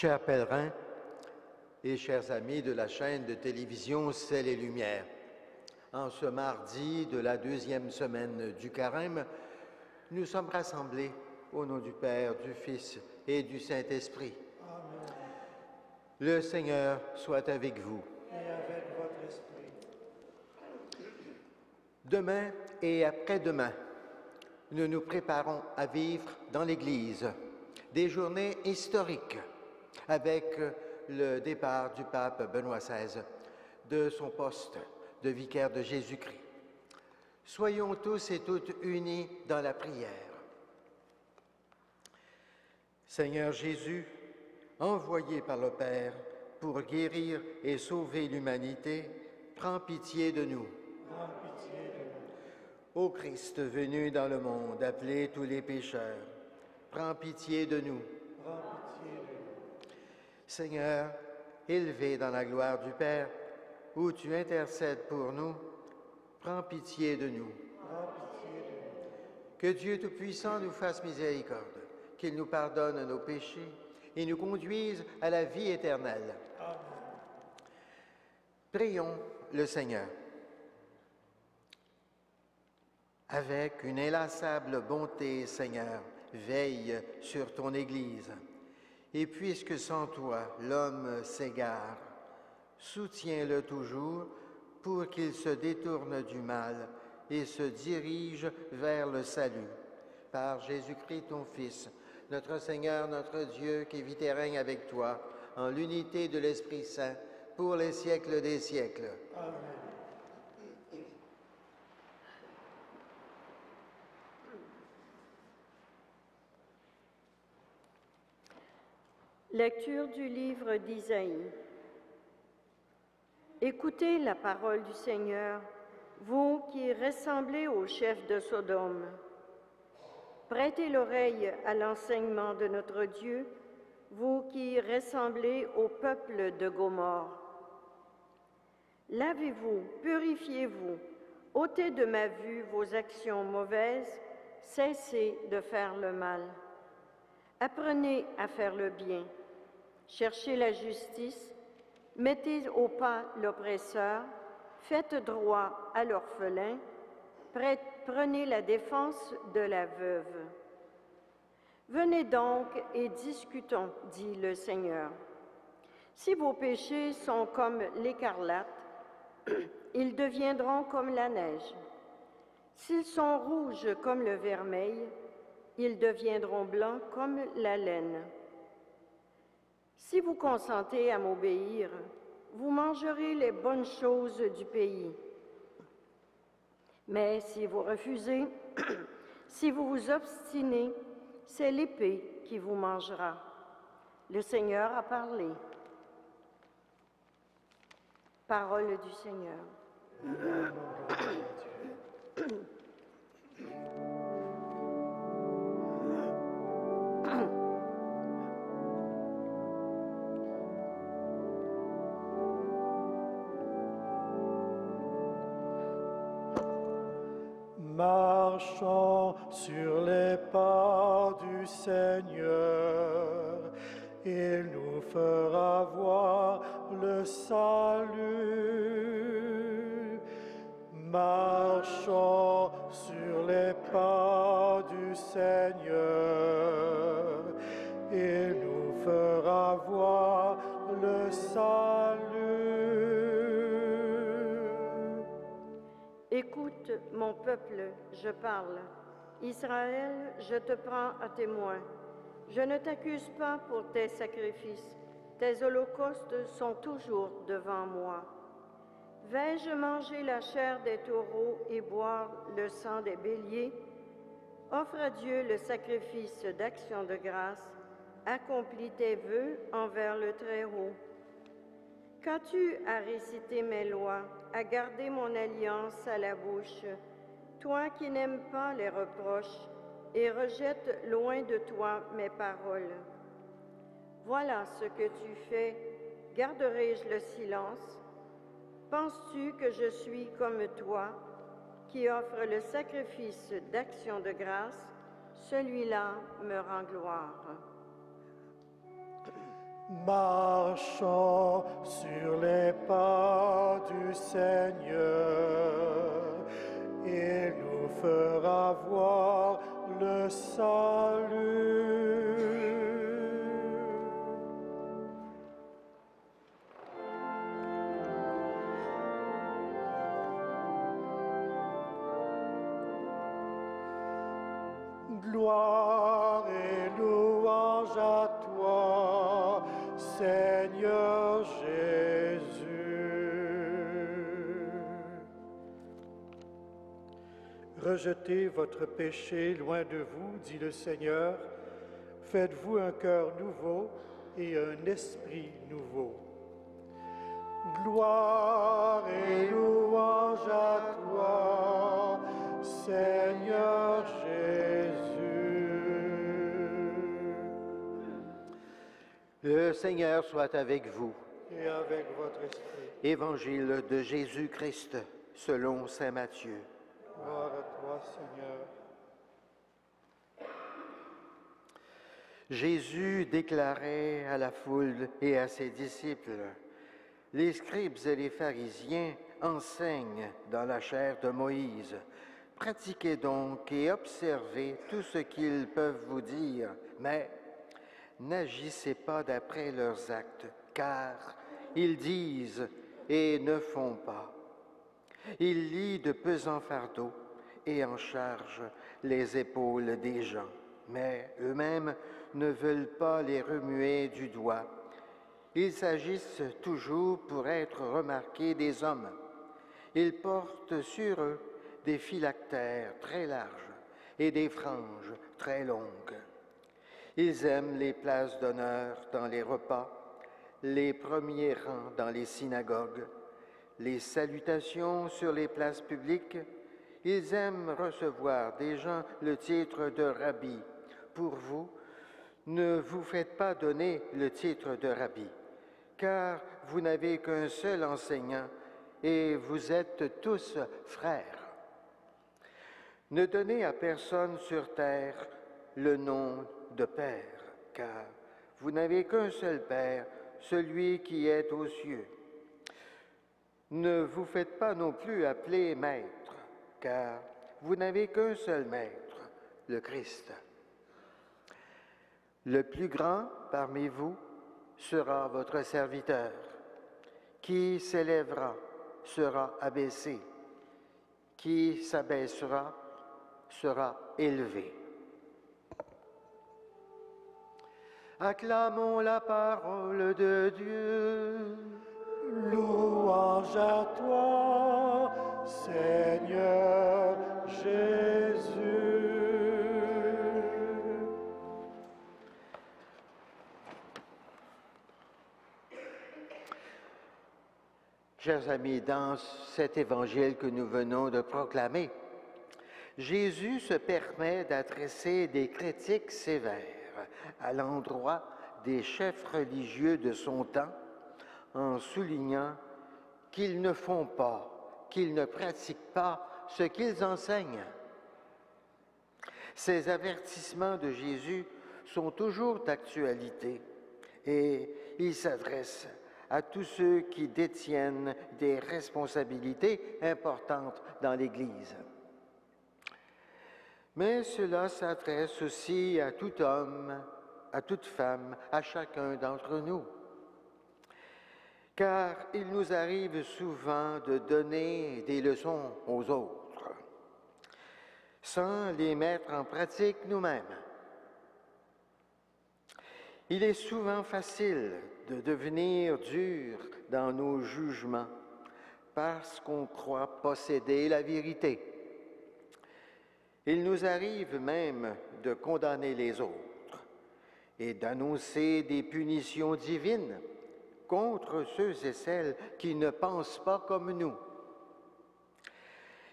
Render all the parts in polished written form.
Chers pèlerins et chers amis de la chaîne de télévision Ciel et Lumière, en ce mardi de la deuxième semaine du Carême, nous sommes rassemblés au nom du Père, du Fils et du Saint-Esprit. Amen. Le Seigneur soit avec vous. Et avec votre esprit. Demain et après-demain, nous nous préparons à vivre dans l'Église des journées historiques avec le départ du pape Benoît XVI de son poste de vicaire de Jésus-Christ. Soyons tous et toutes unis dans la prière. Seigneur Jésus, envoyé par le Père pour guérir et sauver l'humanité, prends pitié de nous. Prends pitié de nous. Ô Christ venu dans le monde, appeler tous les pécheurs, prends pitié de nous. Prends pitié de nous. Seigneur, élevé dans la gloire du Père, où tu intercèdes pour nous, prends pitié de nous. Prends pitié de nous. Que Dieu Tout-Puissant nous fasse miséricorde, qu'il nous pardonne nos péchés et nous conduise à la vie éternelle. Amen. Prions le Seigneur. Avec une inlassable bonté, Seigneur, veille sur ton Église. Et puisque sans toi, l'homme s'égare, soutiens-le toujours pour qu'il se détourne du mal et se dirige vers le salut. Par Jésus-Christ, ton Fils, notre Seigneur, notre Dieu, qui vit et règne avec toi, en l'unité de l'Esprit Saint, pour les siècles des siècles. Amen. Lecture du livre d'Isaïe. Écoutez la parole du Seigneur, vous qui ressemblez au chef de Sodome. Prêtez l'oreille à l'enseignement de notre Dieu, vous qui ressemblez au peuple de Gomorrhe. Lavez-vous, purifiez-vous, ôtez de ma vue vos actions mauvaises, cessez de faire le mal. Apprenez à faire le bien. Cherchez la justice, mettez au pas l'oppresseur, faites droit à l'orphelin, prenez la défense de la veuve. Venez donc et discutons, dit le Seigneur. Si vos péchés sont comme l'écarlate, ils deviendront comme la neige. S'ils sont rouges comme le vermeil, ils deviendront blancs comme la laine. Si vous consentez à m'obéir, vous mangerez les bonnes choses du pays. Mais si vous refusez, si vous vous obstinez, c'est l'épée qui vous mangera. Le Seigneur a parlé. Parole du Seigneur. Marchons sur les pas du Seigneur, il nous fera voir le salut. Marchons sur les pas du Seigneur, il nous fera voir le salut. Écoute, mon peuple, je parle. Israël, je te prends à témoin. Je ne t'accuse pas pour tes sacrifices. Tes holocaustes sont toujours devant moi. Vais-je manger la chair des taureaux et boire le sang des béliers? Offre à Dieu le sacrifice d'action de grâce. Accomplis tes vœux envers le Très-Haut. Qu'as-tu à réciter mes lois, à garder mon alliance à la bouche, toi qui n'aimes pas les reproches et rejettes loin de toi mes paroles? Voilà ce que tu fais, garderai-je le silence? Penses-tu que je suis comme toi, qui offre le sacrifice d'action de grâce? Celui-là me rend gloire. Marchons sur les pas du Seigneur, il nous fera voir le salut. Gloire et louange à toi, Seigneur Jésus. Rejetez votre péché loin de vous, dit le Seigneur. Faites-vous un cœur nouveau et un esprit nouveau. Gloire et louange à toi, Seigneur Jésus. Le Seigneur soit avec vous. Et avec votre esprit. Évangile de Jésus-Christ selon saint Matthieu. Gloire à toi, Seigneur. Jésus déclarait à la foule et à ses disciples: les scribes et les pharisiens enseignent dans la chair de Moïse. Pratiquez donc et observez tout ce qu'ils peuvent vous dire, mais n'agissez pas d'après leurs actes, car ils disent et ne font pas. Ils lient de pesants fardeaux et en chargent les épaules des gens, mais eux-mêmes ne veulent pas les remuer du doigt. Ils s'agissent toujours pour être remarqués des hommes. Ils portent sur eux des phylactères très larges et des franges très longues. Ils aiment les places d'honneur dans les repas, les premiers rangs dans les synagogues, les salutations sur les places publiques. Ils aiment recevoir des gens le titre de rabbi. Pour vous, ne vous faites pas donner le titre de rabbi, car vous n'avez qu'un seul enseignant et vous êtes tous frères. Ne donnez à personne sur terre le nom de Père, car vous n'avez qu'un seul Père, celui qui est aux cieux. Ne vous faites pas non plus appeler Maître, car vous n'avez qu'un seul Maître, le Christ. Le plus grand parmi vous sera votre serviteur. Qui s'élèvera sera abaissé. Qui s'abaissera sera élevé. Acclamons la parole de Dieu. Louange à toi, Seigneur Jésus. Chers amis, dans cet évangile que nous venons de proclamer, Jésus se permet d'adresser des critiques sévères à l'endroit des chefs religieux de son temps, en soulignant qu'ils ne font pas, qu'ils ne pratiquent pas ce qu'ils enseignent. Ces avertissements de Jésus sont toujours d'actualité et ils s'adressent à tous ceux qui détiennent des responsabilités importantes dans l'Église. Mais cela s'adresse aussi à tout homme, à toute femme, à chacun d'entre nous. Car il nous arrive souvent de donner des leçons aux autres, sans les mettre en pratique nous-mêmes. Il est souvent facile de devenir dur dans nos jugements parce qu'on croit posséder la vérité. Il nous arrive même de condamner les autres et d'annoncer des punitions divines contre ceux et celles qui ne pensent pas comme nous.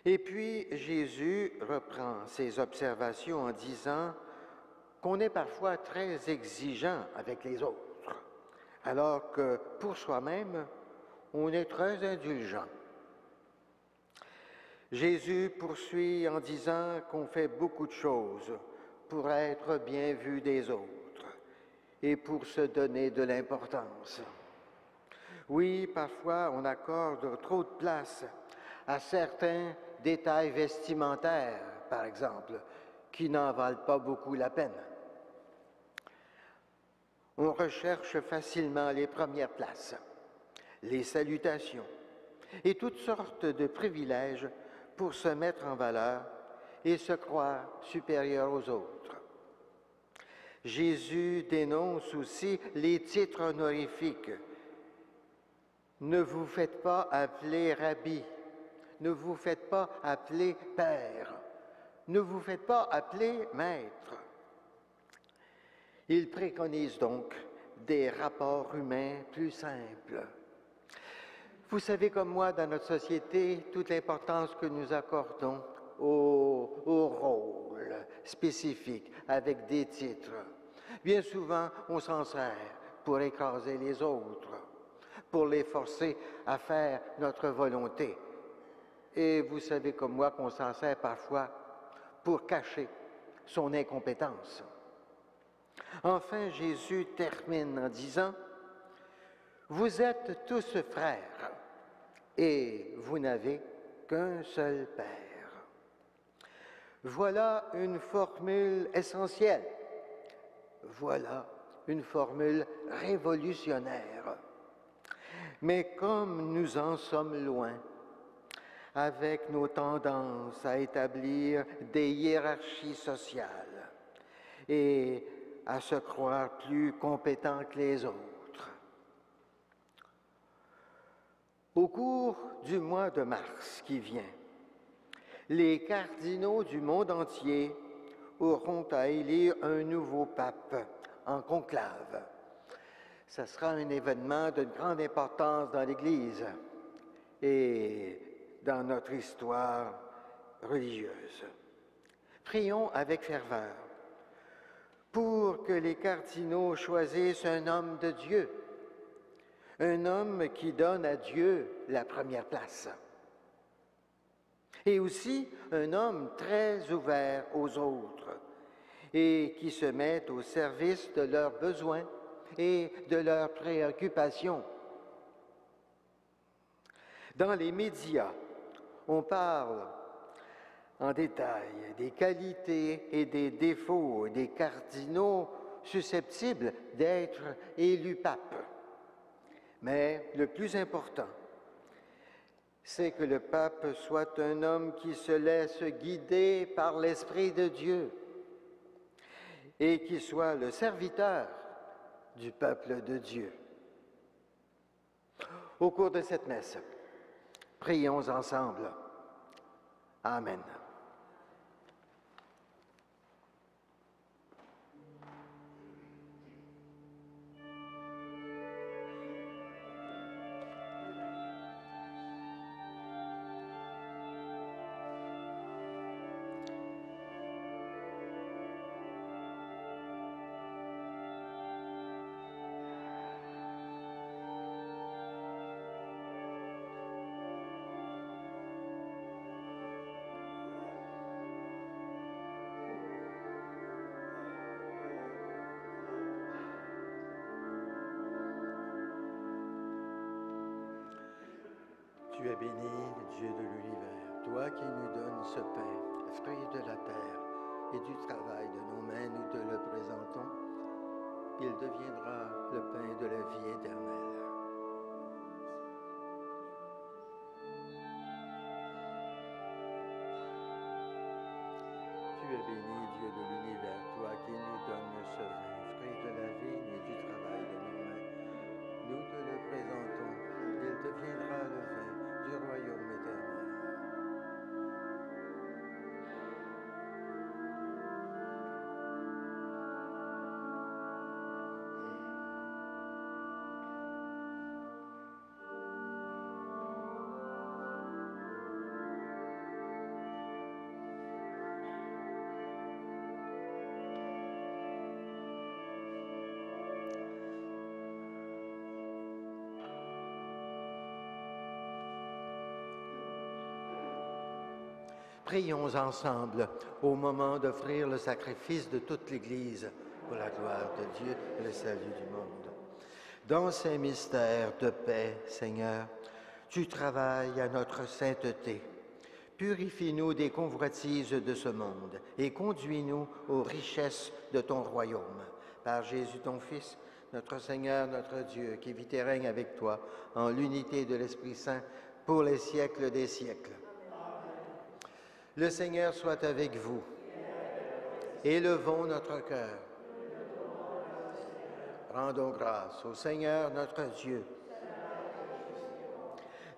Et puis Jésus reprend ses observations en disant qu'on est parfois très exigeant avec les autres, alors que pour soi-même, on est très indulgent. Jésus poursuit en disant qu'on fait beaucoup de choses pour être bien vu des autres et pour se donner de l'importance. Oui, parfois on accorde trop de place à certains détails vestimentaires, par exemple, qui n'en valent pas beaucoup la peine. On recherche facilement les premières places, les salutations et toutes sortes de privilèges pour se mettre en valeur et se croire supérieur aux autres. Jésus dénonce aussi les titres honorifiques. Ne vous faites pas appeler rabbi, ne vous faites pas appeler père, ne vous faites pas appeler maître. Il préconise donc des rapports humains plus simples. Vous savez comme moi, dans notre société, toute l'importance que nous accordons au rôle spécifique avec des titres. Bien souvent, on s'en sert pour écraser les autres, pour les forcer à faire notre volonté. Et vous savez comme moi qu'on s'en sert parfois pour cacher son incompétence. Enfin, Jésus termine en disant « Vous êtes tous frères et vous n'avez qu'un seul Père. » Voilà une formule essentielle. Voilà une formule révolutionnaire. Mais comme nous en sommes loin, avec nos tendances à établir des hiérarchies sociales et à se croire plus compétents que les autres. Au cours du mois de mars qui vient, les cardinaux du monde entier auront à élire un nouveau pape en conclave. Ce sera un événement de grande importance dans l'Église et dans notre histoire religieuse. Prions avec ferveur pour que les cardinaux choisissent un homme de Dieu, un homme qui donne à Dieu la première place, et aussi un homme très ouvert aux autres et qui se met au service de leurs besoins et de leurs préoccupations. Dans les médias, on parle en détail des qualités et des défauts des cardinaux susceptibles d'être élus pape. Mais le plus important, c'est que le pape soit un homme qui se laisse guider par l'Esprit de Dieu et qui soit le serviteur du peuple de Dieu. Au cours de cette messe, prions ensemble. Amen. Tu es béni, Dieu de l'univers, toi qui nous donnes ce pain, fruit de la terre et du travail de nos mains, nous te le présentons. Il deviendra le pain de la vie éternelle. Tu es béni, Dieu de l'univers, toi qui nous donnes ce vin, fruit de la vigne et du travail de nos mains. Nous te le présentons. Il deviendra le vin du royaume éternel. Prions ensemble au moment d'offrir le sacrifice de toute l'Église pour la gloire de Dieu et le salut du monde. Dans ces mystères de paix, Seigneur, tu travailles à notre sainteté. Purifie-nous des convoitises de ce monde et conduis-nous aux richesses de ton royaume. Par Jésus, ton Fils, notre Seigneur, notre Dieu, qui vit et règne avec toi en l'unité de l'Esprit Saint pour les siècles des siècles. Le Seigneur soit avec vous. Élevons notre cœur. Rendons grâce au Seigneur notre Dieu.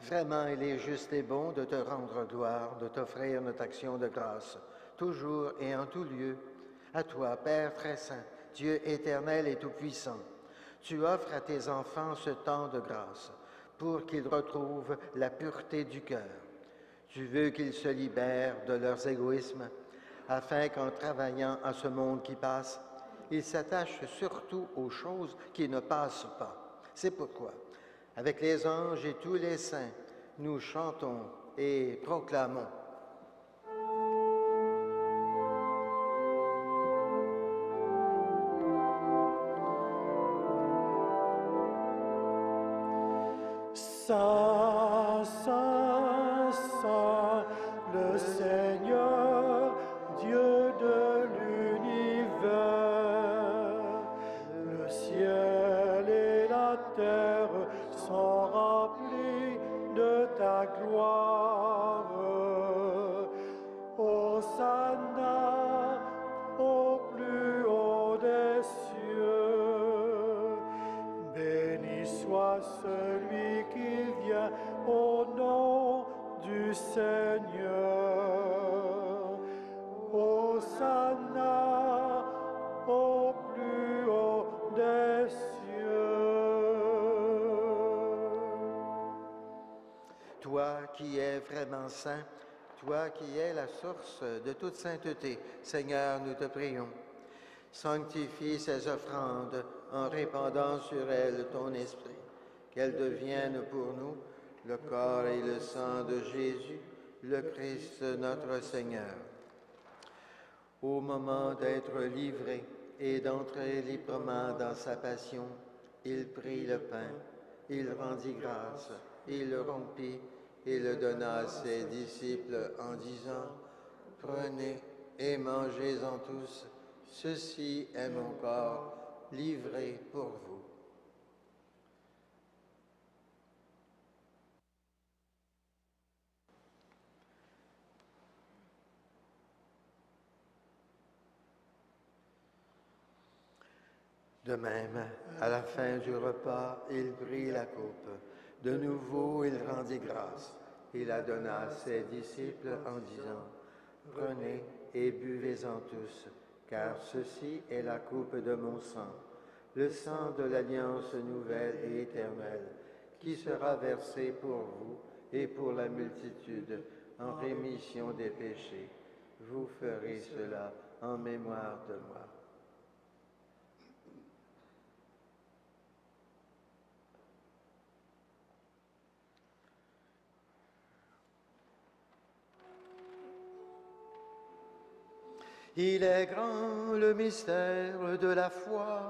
Vraiment, il est juste et bon de te rendre gloire, de t'offrir notre action de grâce, toujours et en tout lieu. À toi, Père très saint, Dieu éternel et tout-puissant, tu offres à tes enfants ce temps de grâce pour qu'ils retrouvent la pureté du cœur. Tu veux qu'ils se libèrent de leurs égoïsmes, afin qu'en travaillant à ce monde qui passe, ils s'attachent surtout aux choses qui ne passent pas. C'est pourquoi, avec les anges et tous les saints, nous chantons et proclamons. Saint, Saint, Saint, le Seigneur, Dieu de l'univers, le ciel et la terre sont remplis de ta gloire. Hosanna au plus haut des cieux. Béni soit celui qui vient au nom du Seigneur. Hosanna au plus haut des cieux. Toi qui es vraiment saint, toi qui es la source de toute sainteté, Seigneur, nous te prions. Sanctifie ces offrandes en répandant sur elles ton esprit, qu'elles deviennent pour nous le corps et le sang de Jésus, le Christ notre Seigneur. Au moment d'être livré et d'entrer librement dans sa passion, il prit le pain, il rendit grâce, il le rompit et le donna à ses disciples en disant « Prenez et mangez-en tous, ceci est mon corps livré pour vous. » De même, à la fin du repas, il prit la coupe. De nouveau, il rendit grâce. Il la donna à ses disciples en disant, « Prenez et buvez-en tous, car ceci est la coupe de mon sang, le sang de l'alliance nouvelle et éternelle, qui sera versé pour vous et pour la multitude en rémission des péchés. Vous ferez cela en mémoire de moi. » Il est grand le mystère de la foi.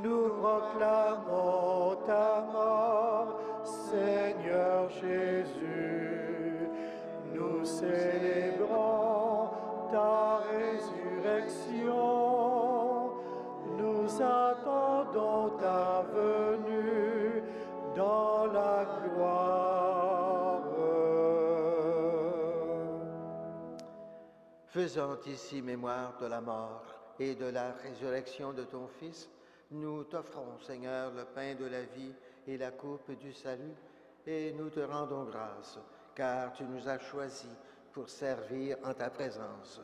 Nous proclamons ta mort, Seigneur Jésus. Nous célébrons ta résurrection. Nous attendons ta venue dans la gloire. Faisant ici mémoire de la mort et de la résurrection de ton Fils, nous t'offrons, Seigneur, le pain de la vie et la coupe du salut, et nous te rendons grâce, car tu nous as choisis pour servir en ta présence.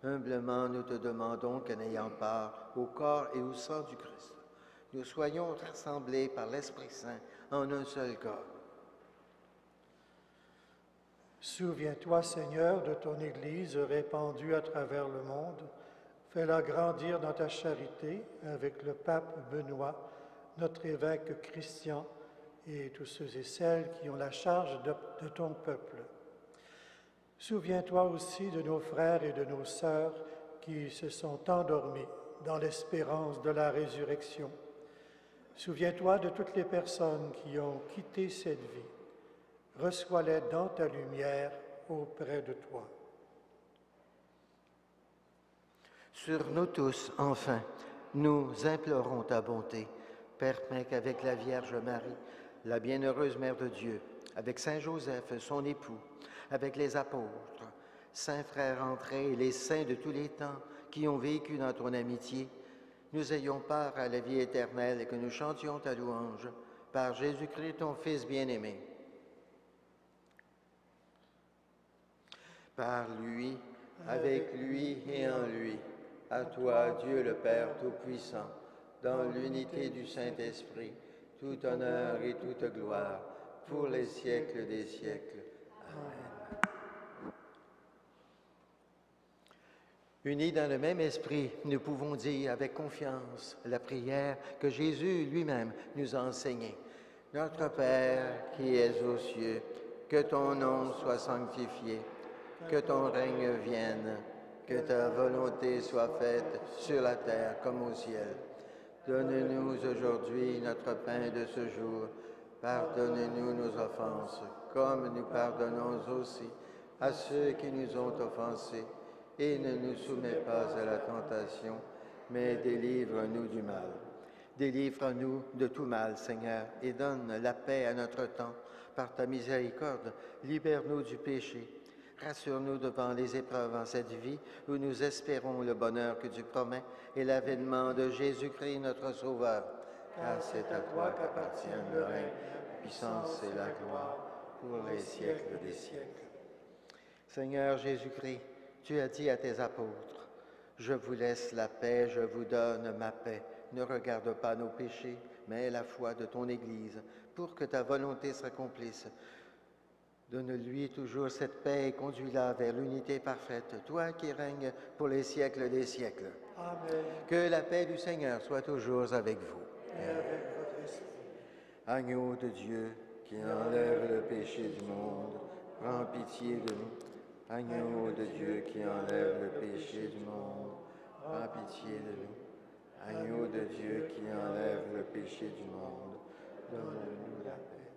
Humblement, nous te demandons que, n'ayant part au corps et au sang du Christ, nous soyons rassemblés par l'Esprit Saint en un seul corps. Souviens-toi, Seigneur, de ton Église répandue à travers le monde. Fais-la grandir dans ta charité avec le pape Benoît, notre évêque Christian et tous ceux et celles qui ont la charge de ton peuple. Souviens-toi aussi de nos frères et de nos sœurs qui se sont endormis dans l'espérance de la résurrection. Souviens-toi de toutes les personnes qui ont quitté cette vie. Reçois-les dans ta lumière auprès de toi. Sur nous tous, enfin, nous implorons ta bonté. Permets qu'avec la Vierge Marie, la bienheureuse Mère de Dieu, avec Saint Joseph, son époux, avec les apôtres, saints frères entrés et les saints de tous les temps qui ont vécu dans ton amitié, nous ayons part à la vie éternelle et que nous chantions ta louange par Jésus-Christ, ton Fils bien-aimé. Par lui, avec lui et en lui, à toi, Dieu le Père Tout-Puissant, dans l'unité du Saint-Esprit, tout honneur et toute gloire, pour les siècles des siècles. Amen. Unis dans le même esprit, nous pouvons dire avec confiance la prière que Jésus lui-même nous a enseignée. Notre Père qui es aux cieux, que ton nom soit sanctifié, que ton règne vienne, que ta volonté soit faite sur la terre comme au ciel. Donne-nous aujourd'hui notre pain de ce jour. Pardonne-nous nos offenses, comme nous pardonnons aussi à ceux qui nous ont offensés. Et ne nous soumets pas à la tentation, mais délivre-nous du mal. Délivre-nous de tout mal, Seigneur, et donne la paix à notre temps. Par ta miséricorde, libère-nous du péché. Rassure-nous devant les épreuves en cette vie où nous espérons le bonheur que tu promets et l'avènement de Jésus-Christ, notre Sauveur. Car c'est à toi qu'appartiennent le règne, la puissance et la gloire pour les siècles des siècles. Seigneur Jésus-Christ, tu as dit à tes apôtres, « Je vous laisse la paix, je vous donne ma paix. Ne regarde pas nos péchés, mais la foi de ton Église, pour que ta volonté s'accomplisse. Donne-lui toujours cette paix et conduis-la vers l'unité parfaite, toi qui règnes pour les siècles des siècles. Amen. Que la paix du Seigneur soit toujours avec vous. Et avec votre esprit. Agneau de Dieu, qui enlève le péché du monde, prends pitié de nous. Agneau de Dieu qui enlève le péché du monde, prends pitié de nous. Agneau de Dieu qui enlève le péché du monde, donne-nous la paix.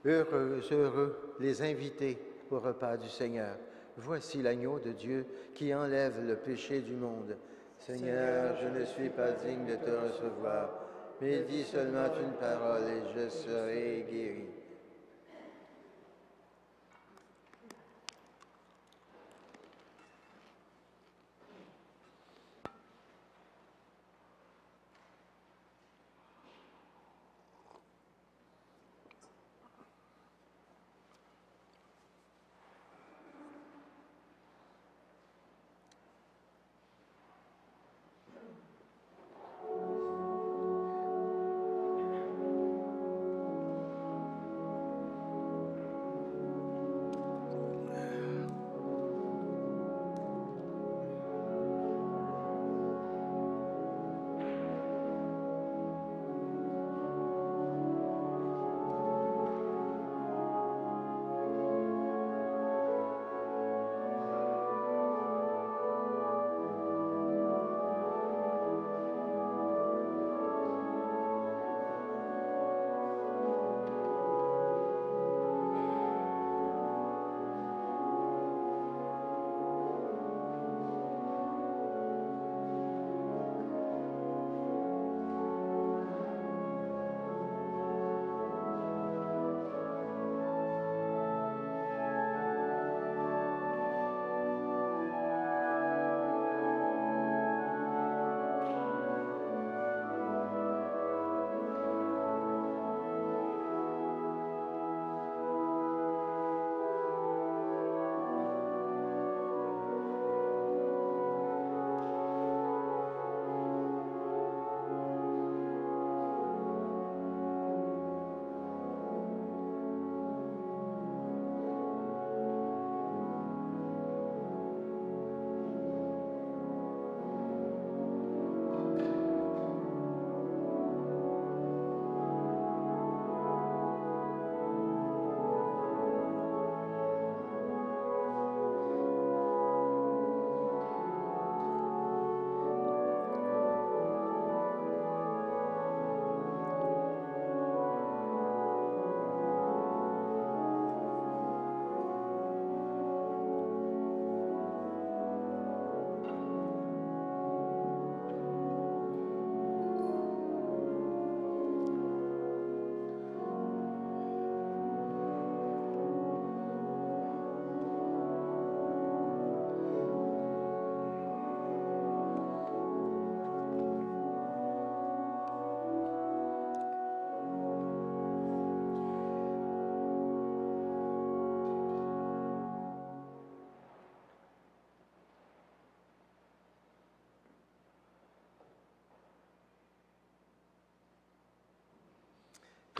Heureux, heureux les invités au repas du Seigneur. Voici l'agneau de Dieu qui enlève le péché du monde. Seigneur, je ne suis pas digne de te recevoir, mais dis seulement une parole et je serai guéri.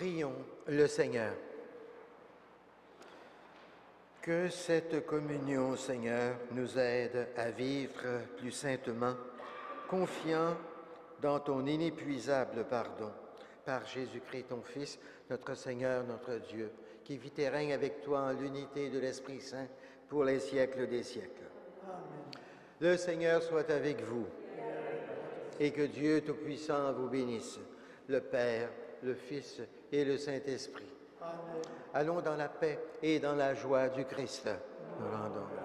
Prions le Seigneur. Que cette communion, Seigneur, nous aide à vivre plus saintement, confiant dans ton inépuisable pardon. Par Jésus-Christ, ton Fils, notre Seigneur, notre Dieu, qui vit et règne avec toi en l'unité de l'Esprit Saint pour les siècles des siècles. Amen. Le Seigneur soit avec vous et que Dieu Tout-Puissant vous bénisse, le Père, le Fils et le Saint-Esprit. Amen. Allons dans la paix et dans la joie du Christ. Nous rendons.